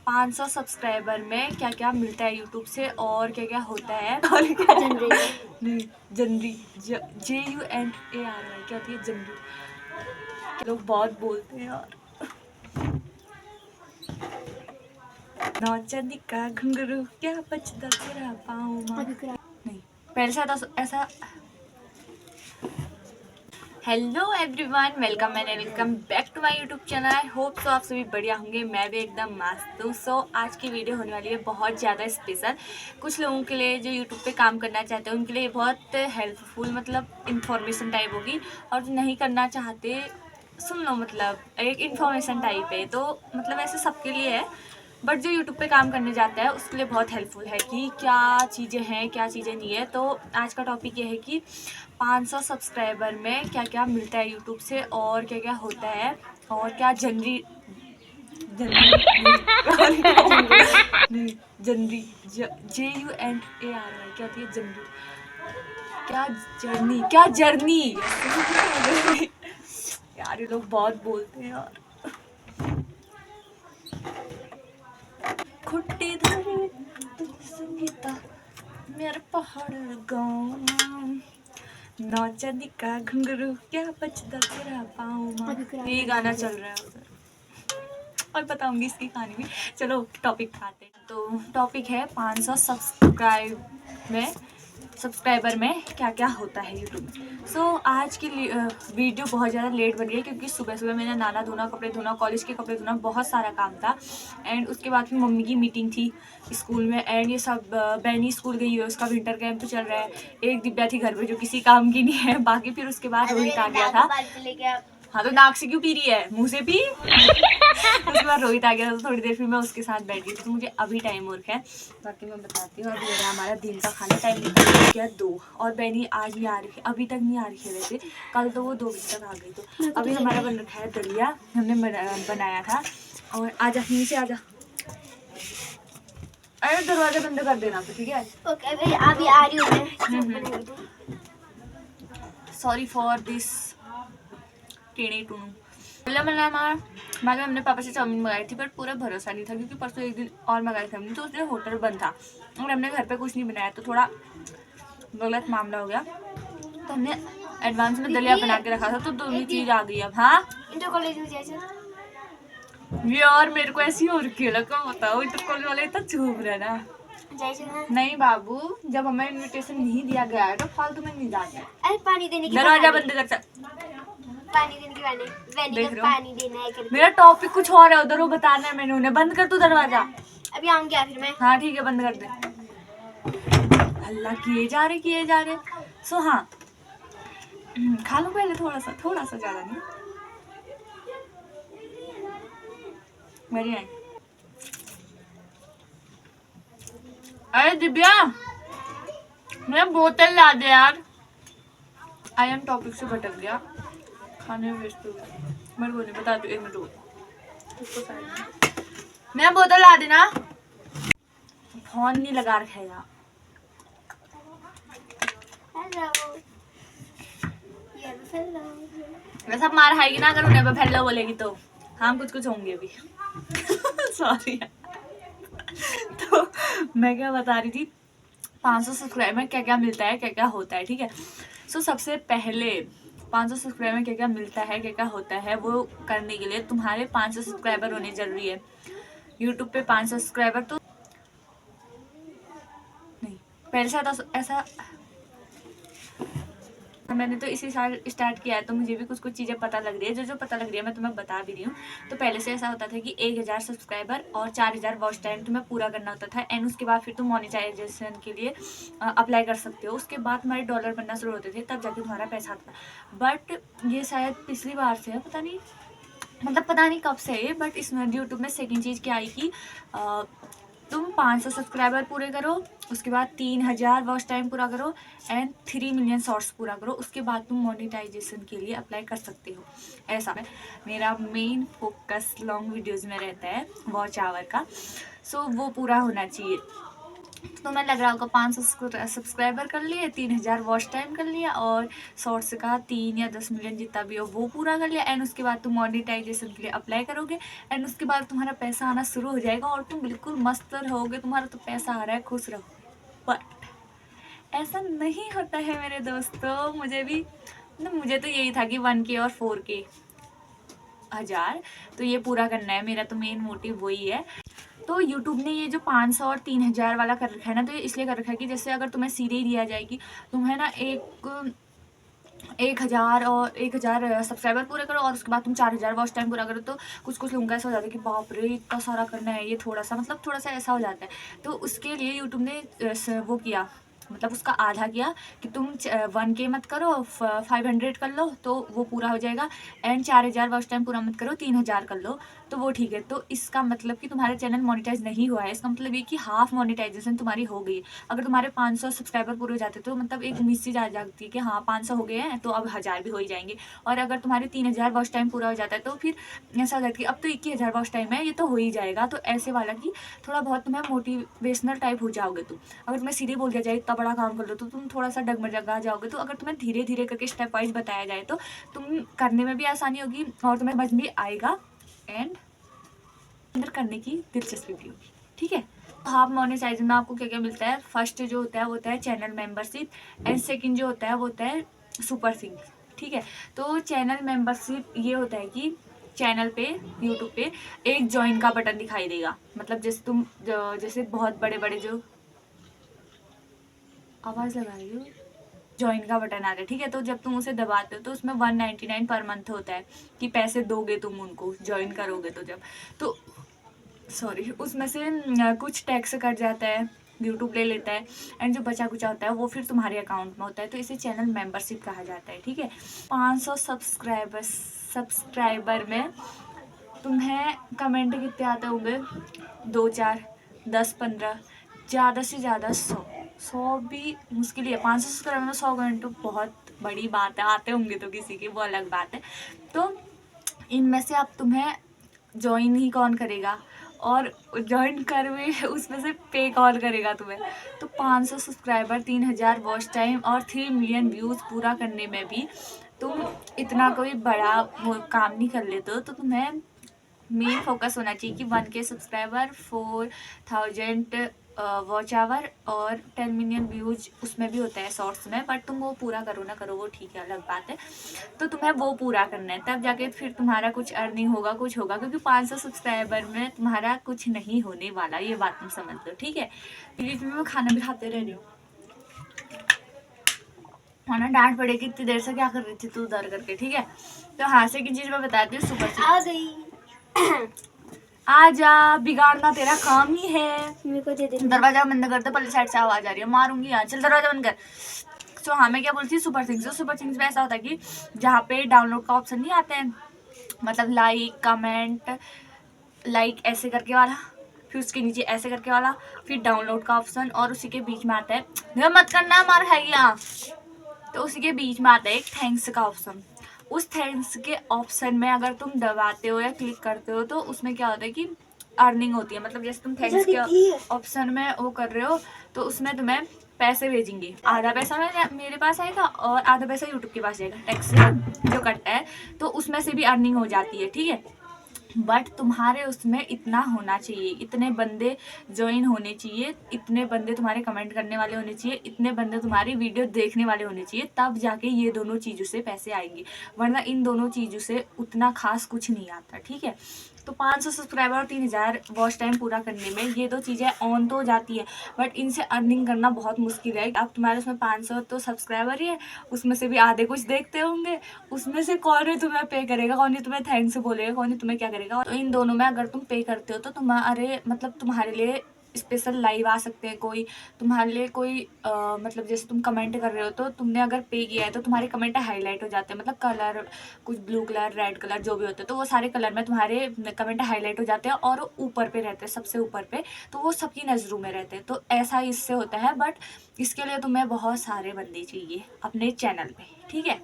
500 subscriber में क्या क्या मिलता है यूट्यूब से और क्या क्या होता है और क्या नहीं जनरी JUNARY क्या होती है जनरी। लोग बहुत बोलते हैं यार। नौचंदी का घुंघरू क्या बचता तेरा पाँव नहीं पहले से ऐसा। Hello everyone, welcome and welcome back to my YouTube channel. I hope so आप सभी बढ़िया होंगे, मैं भी एकदम मस्त हूँ। सो आज की वीडियो होने वाली है बहुत ज़्यादा स्पेशल। कुछ लोगों के लिए जो यूट्यूब पे काम करना चाहते हैं उनके लिए बहुत हेल्पफुल मतलब इन्फॉर्मेशन टाइप होगी, और जो नहीं करना चाहते सुन लो, मतलब एक इन्फॉर्मेशन टाइप है, तो मतलब ऐसे सबके लिए है। बट जो यूट्यूब पे काम करने जाता है उसके लिए बहुत हेल्पफुल है कि क्या चीज़ें हैं क्या चीज़ें नहीं है। तो आज का टॉपिक ये है कि 500 सब्सक्राइबर में क्या क्या मिलता है यूट्यूब से और क्या क्या होता है और क्या जनरी नहीं जनरी JUNARY क्या होती है जनरी। क्या जर्नी यार, ये लोग बहुत बोलते हैं यार। खुट्टी धरी संगीता मेरे पहाड़ गाँव नौचंदी का घुंघरू क्या बचता तेरा पाँव। ये गाना चल रहा है उधर, और बताऊंगी इसकी कहानी भी। चलो टॉपिक खाते हैं। तो टॉपिक है 500 सब्सक्राइबर में क्या क्या होता है यूट्यूब में। सो आज की वीडियो बहुत ज़्यादा लेट बन गई क्योंकि सुबह सुबह मैंने नाना धोना, कपड़े धोना, कॉलेज के कपड़े धोना, बहुत सारा काम था। एंड उसके बाद फिर मम्मी की मीटिंग थी स्कूल में। एंड ये सब बैनी स्कूल गई है, उसका विंटर कैंप चल रहा है। एक दिव्या थी घर पे जो किसी काम की नहीं है। बाकी फिर उसके बाद रोहित आ गया था। हाँ तो नाक से क्यों पी रही है, मुँह से पी। उसके बाद रोहित आ गया था, तो थोड़ी देर फिर मैं उसके साथ बैठी थी। तो मुझे अभी टाइम वर्क है, बाकी मैं बताती हूँ। अभी हमारा दिन का खाना टाइम निकल गया 2, और बहनी आज नहीं आ रही है, अभी तक नहीं आ रही है। वैसे कल तो वो 2 बजे तक आ गई। तो अभी हमारा बन रखा है दलिया, हमने बनाया था। और आजा नीचे आजा, अरे दरवाजा बंद कर देना तो ठीक है। ओके अभी आ रही हूँ मैं। सॉरी फॉर दिस टेढ़े टूनू। मैं हमने पापा से चाउमीन मंगाई थी, बट पूरा भरोसा नहीं था क्योंकि परसों एक दिन और मंगाई थी हमने, तो उसने होटल बंद था और हमने घर पे कुछ नहीं बनाया, तो थोड़ा गलत मामला हो गया। तो हमने एडवांस में दलिया बना के रखा था, तो दोनों चीज़ आ गई अब। हाँ इंटर कॉलेज में जाए यार, मेरे को ऐसी हो रखी है, क्या बताओ, इंटर कॉलेज वाले इतना चुप रहे ना। नहीं बाबू, जब हमें इनविटेशन नहीं दिया गया है तो फालतू में नहीं जाते। अरे पानी देने की दरवाजा बंद कर। पानी देने की बहाने पानी देना है करके। मेरा टॉपिक कुछ और है, उधर वो बताना है मैंने उन्हें। बंद कर तू दरवाजा। अभी आऊंगी फिर मैं। हाँ ठीक है, बंद कर दे। हल्ला किए जा रहे। सो हाँ, खा लो पहले थोड़ा सा ज्यादा नहीं। मेरी आई। अरे दिव्या, मेरा बोतल ला दे यार। आई एम टॉपिक से भटक गया, खाने में वेस्ट हो गया। मेरे को नहीं बता दो, 1 मिनट रुको। मेरा बोतल ला देना। फोन नहीं लगा रखा है यार। वैसे अब मार खाएगी ना अगर उन्हें हेलो बोलेगी तो। हम कुछ होंगे अभी। सॉरी। तो मैं क्या बता रही थी, 500 सब्सक्राइबर में क्या क्या मिलता है क्या क्या होता है, ठीक है। सो सबसे पहले 500 सब्सक्राइबर में क्या क्या मिलता है क्या क्या होता है, वो करने के लिए तुम्हारे 500 सब्सक्राइबर होने जरूरी है। यूट्यूब पे 500 सब्सक्राइबर तो नहीं, पहले से ऐसा मैंने तो इसी साल स्टार्ट किया है, तो मुझे भी कुछ चीज़ें पता लग रही है। जो पता लग रही है मैं तुम्हें बता भी रही हूँ। तो पहले से ऐसा होता था कि 1000 सब्सक्राइबर और 4000 वॉच टाइम तुम्हें पूरा करना होता था। एंड उसके बाद फिर तुम मोनेटाइजेशन के लिए अप्लाई कर सकते हो। उसके बाद तुम्हारे डॉलर बनना शुरू होते थे, तब जाके तुम्हारा पैसा आता था। बट ये शायद पिछली बार से है, पता नहीं कब से है। बट इसमें यूट्यूब में सेकेंड चीज़ क्या आई कि तुम 500 सब्सक्राइबर पूरे करो, उसके बाद 3000 वॉच टाइम पूरा करो, एंड 3 मिलियन शॉर्ट्स पूरा करो। उसके बाद तुम मोनेटाइजेशन के लिए अप्लाई कर सकते हो। ऐसा है मेरा मेन फोकस लॉन्ग वीडियोस में रहता है, वॉच आवर का। सो वो पूरा होना चाहिए। तो मैं लग रहा होगा 500 सब्सक्राइबर कर लिए, 3000 वॉच टाइम कर लिया और शॉर्ट्स का 3 या 10 मिलियन जितना भी हो वो पूरा कर लिया। एंड उसके बाद तुम मोनेटाइजेशन के लिए अप्लाई करोगे एंड उसके बाद तुम्हारा पैसा आना शुरू हो जाएगा और तुम बिल्कुल मस्त रहोगे, तुम्हारा तो पैसा आ रहा है, खुश रहो। बट ऐसा नहीं होता है मेरे दोस्तों। मुझे तो यही था कि 1K और 4K 1000 तो ये पूरा करना है, मेरा तो मेन मोटिव वही है। तो YouTube ने ये जो 500 और 3000 वाला कर रखा है ना, तो ये इसलिए कर रखा है कि जैसे अगर तुम्हें सीधे ही दिया जाए कि तुम्हें ना 1000 और 1000 सब्सक्राइबर पूरे करो और उसके बाद तुम 4000 वॉच टाइम पूरा करो, तो कुछ लोगों का ऐसा हो जाता है कि बाप रे इतना सारा करना है, ये थोड़ा सा ऐसा हो जाता है। तो उसके लिए यूट्यूब ने वो किया, मतलब उसका आधा किया कि तुम 1K मत करो, 500 कर लो तो वो पूरा हो जाएगा। एंड 4000 वॉच टाइम पूरा मत करो, 3000 कर लो तो वो ठीक है। तो इसका मतलब कि तुम्हारा चैनल मोनेटाइज नहीं हुआ है, इसका मतलब ये कि हाफ मोनेटाइजेशन तुम्हारी हो गई है। अगर तुम्हारे 500 सब्सक्राइबर पूरे हो जाते तो मतलब एक उम्मीद सी जा जाती है कि हाँ 500 हो गए हैं तो अब 1000 भी हो ही जाएंगे। और अगर तुम्हारे 3000 वॉच टाइम पूरा हो जाता है तो फिर ऐसा हो जाता है कि अब तो 21,000 वॉच टाइम है, ये तो हो ही जाएगा। तो ऐसे वाला कि थोड़ा बहुत तुम्हें मोटिवेशनल टाइप हो जाओगे तुम। अगर तुम्हें सीधे बोल दिया जाए इतना बड़ा काम कर लो तो तुम थोड़ा सा डगमगा जाओगे। तो अगर तुम्हें धीरे धीरे करके स्टेप वाइज बताया जाए तो तुम करने में भी आसानी होगी और तुम्हें समझ भी आएगा एंड अंदर करने की दिलचस्पी भी होगी, ठीक है। हाफ मोनेटाइजेशन में आपको क्या क्या मिलता है? फर्स्ट जो होता है वो होता है चैनल मेंबरशिप एंड सेकंड जो होता है वो होता है सुपर थिंग्स, ठीक है। तो चैनल मेंबरशिप ये होता है कि चैनल पे यूट्यूब पे एक ज्वाइन का बटन दिखाई देगा, मतलब जैसे बहुत बड़े बड़े जो आवाज़ लगा रही हो ज्वाइन का बटन आ रहा है, ठीक है। तो जब तुम उसे दबाते हो तो उसमें 199 पर मंथ होता है कि पैसे दोगे तुम उनको, ज्वाइन करोगे तो जब तो सॉरी उसमें से कुछ टैक्स कट जाता है, यूट्यूब ले लेता है एंड जो बचा कुचा होता है वो फिर तुम्हारे अकाउंट में होता है। तो इसे चैनल मेंबरशिप कहा जाता है, ठीक है। 500 सब्सक्राइबर में तुम्हें कमेंट कितने आते होंगे? 2-4, 10-15, ज़्यादा से ज़्यादा 100 भी मुश्किल ही है। 500 सब्सक्राइबर में 100 कमेंट तो बहुत बड़ी बात है, आते होंगे तो किसी की वो अलग बात है। तो इनमें से अब तुम्हें ज्वाइन ही कौन करेगा और ज्वाइन कर भी उसमें से पे कौन करेगा तुम्हें? तो 500 सब्सक्राइबर, 3000 वॉच टाइम और 3 मिलियन व्यूज़ पूरा करने में भी तुम इतना कोई बड़ा वो काम नहीं कर लेते हो। तो तुम्हें मेन फोकस होना चाहिए कि 1K सब्सक्राइबर, 4000 वॉच आवर और 10 मिलियन व्यूज उसमें भी होता है शॉर्ट्स में। बट तुम वो पूरा करो ना करो वो ठीक है, अलग बात है। तो तुम्हें वो पूरा करना है, तब जाके फिर तुम्हारा कुछ अर्निंग होगा, कुछ होगा। क्योंकि 500 सब्सक्राइबर में तुम्हारा कुछ नहीं होने वाला, ये बात तुम समझ लो, ठीक है। बीच में मैं खाना भी खाते रह रही हूँ, खाना डांट पड़ेगी इतनी देर से क्या कर रही थी तू उधर करके, ठीक है। तो हादसे की चीज़ मैं बताती हूँ, सुपर आ गई। आजा, बिगाड़ना तेरा काम ही है। मेरे को दे दे। दरवाजा बंद कर दो, पहले साइड से आवाज आ रही है, मारूंगी यहाँ। चल दरवाजा बंद कर। तो हाँ मैं क्या बोलती हूँ, सुपर थिंग्स। तो सुपर थिंग्स में ऐसा होता है कि जहाँ पे डाउनलोड का ऑप्शन नहीं आता है, मतलब लाइक कमेंट, लाइक ऐसे करके वाला, फिर उसके नीचे ऐसे करके वाला, फिर डाउनलोड का ऑप्शन और उसी के बीच में आता है मत करना मार है यहाँ, तो उसी के बीच में आता है एक थैंक्स का ऑप्शन। उस थैंक्स के ऑप्शन में अगर तुम दबाते हो या क्लिक करते हो तो उसमें क्या होता है कि अर्निंग होती है। मतलब जैसे तुम थैंक्स के ऑप्शन में वो कर रहे हो तो उसमें तुम्हें पैसे भेजेंगे, आधा पैसा मेरे पास आएगा और आधा पैसा यूट्यूब के पास जाएगा, टैक्स जो कटता है तो उसमें से भी अर्निंग हो जाती है, ठीक है। बट तुम्हारे उसमें इतना होना चाहिए, इतने बंदे ज्वाइन होने चाहिए, इतने बंदे तुम्हारे कमेंट करने वाले होने चाहिए, इतने बंदे तुम्हारी वीडियो देखने वाले होने चाहिए, तब जाके ये दोनों चीज़ों से पैसे आएंगे। वरना इन दोनों चीज़ों से उतना खास कुछ नहीं आता, ठीक है। तो 500 सब्सक्राइबर और 3000 वॉच टाइम पूरा करने में ये दो चीज़ें ऑन तो हो जाती है, बट इनसे अर्निंग करना बहुत मुश्किल है। अब तुम्हारे उसमें 500 तो सब्सक्राइबर ही है, उसमें से भी आधे कुछ देखते होंगे, उसमें से कौन ही तुम्हें पे करेगा, कौन ही तुम्हें थैंक्स बोलेगा, कौन ही तुम्हें क्या करेगा। तो इन दोनों में अगर तुम पे करते हो तो तुम्हारे मतलब तुम्हारे लिए स्पेशल लाइव आ सकते हैं, कोई तुम्हारे लिए कोई मतलब जैसे तुम कमेंट कर रहे हो तो तुमने अगर पे किया है तो तुम्हारे कमेंट हाईलाइट हो जाते हैं, मतलब कलर कुछ ब्लू कलर, रेड कलर जो भी होते हैं तो वो सारे कलर में तुम्हारे कमेंट हाईलाइट हो जाते हैं और ऊपर पे रहते हैं, सबसे ऊपर पे, तो वो सबकी नज़रों में रहते हैं। तो ऐसा इससे होता है, बट इसके लिए तुम्हें बहुत सारे बंदे चाहिए अपने चैनल पे, ठीक है।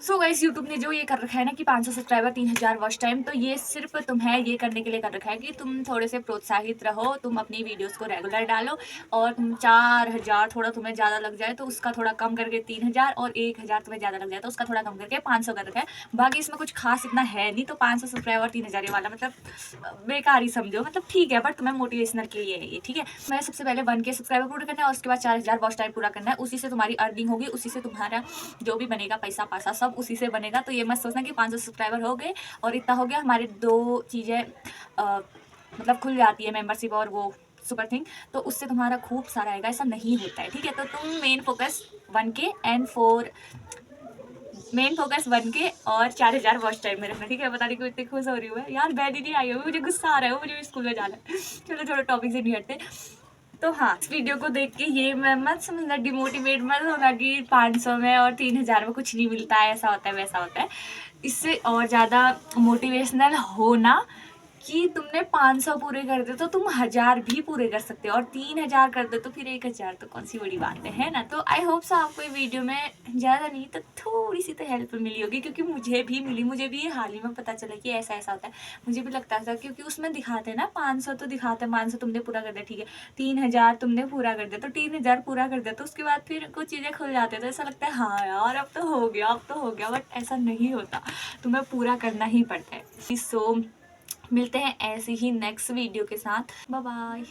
सो गाइस यूट्यूब ने जो ये कर रखा है ना कि 500 सब्सक्राइबर 3000 वॉच टाइम, तो ये सिर्फ तुम्हें ये करने के लिए कर रखा है कि तुम थोड़े से प्रोत्साहित रहो, तुम अपनी वीडियोस को रेगुलर डालो, और तुम 4000 थोड़ा तुम्हें ज़्यादा लग जाए तो उसका थोड़ा कम करके 3000, और 1000 तुम्हें ज़्यादा लग जाए तो उसका थोड़ा कम करके 500 कर रखा है। बाकी इसमें कुछ खास इतना है नहीं, तो 500 सब्सक्राइबर 3000 वाला मतलब बेकार ही समझो, मतलब ठीक है, बट तुम्हें मोटिवेशनल के लिए है ये, ठीक है। मैं सबसे पहले 1K सब्सक्राइबर पूरा करना है और उसके बाद 4000 वॉच टाइम पूरा करना है। उसी से तुम्हारी अर्निंग होगी, उसी से तुम्हारा जो भी बनेगा पैसा पासा सब उसी से बनेगा। तो ये मत सोचना कि 500 सब्सक्राइबर हो गए और इतना हो गया, हमारे 2 चीज़ें मतलब खुल जाती है, मेंबरशिप और वो सुपर थिंग, तो उससे तुम्हारा खूब सारा आएगा, ऐसा नहीं होता है, ठीक है। तो तुम मेन फोकस 1K और 4000 वॉच टाइम में रखना, ठीक है। बताने को इतनी खुश हो रही हूँ यार, बैठी नहीं आई हूँ, मुझे गुस्सा आ रहा है, मुझे भी स्कूल में जाना है। चलो थोड़ा टॉपिक से नहीं हटते। तो हाँ, इस वीडियो को देख के ये मैं मत समझना, डिमोटिवेट मत होना कि 500 में और 3000 में कुछ नहीं मिलता है, ऐसा होता है वैसा होता है। इससे और ज़्यादा मोटिवेशनल होना कि तुमने 500 पूरे कर दे तो तुम 1000 भी पूरे कर सकते हो, और 3000 कर दे तो फिर 1000, तो कौन सी बड़ी बात है ना। तो आई होप सो आपको ये वीडियो में ज़्यादा नहीं तो थोड़ी सी तो हेल्प मिली होगी, क्योंकि मुझे भी मिली, मुझे भी ये हाल ही में पता चला कि ऐसा ऐसा होता है। मुझे भी लगता था, क्योंकि उसमें दिखाते हैं ना 500 तो दिखाते हैं, 500 तुमने पूरा कर दिया, ठीक है, 3000 तुमने पूरा कर दिया, तो 3000 पूरा कर दिया तो उसके बाद फिर कुछ चीज़ें खुल जाती है, तो ऐसा लगता है हाँ यार अब तो हो गया, अब तो हो गया, बट ऐसा नहीं होता, तुम्हें पूरा करना ही पड़ता है। सो मिलते हैं ऐसे ही नेक्स्ट वीडियो के साथ, बाय बाय।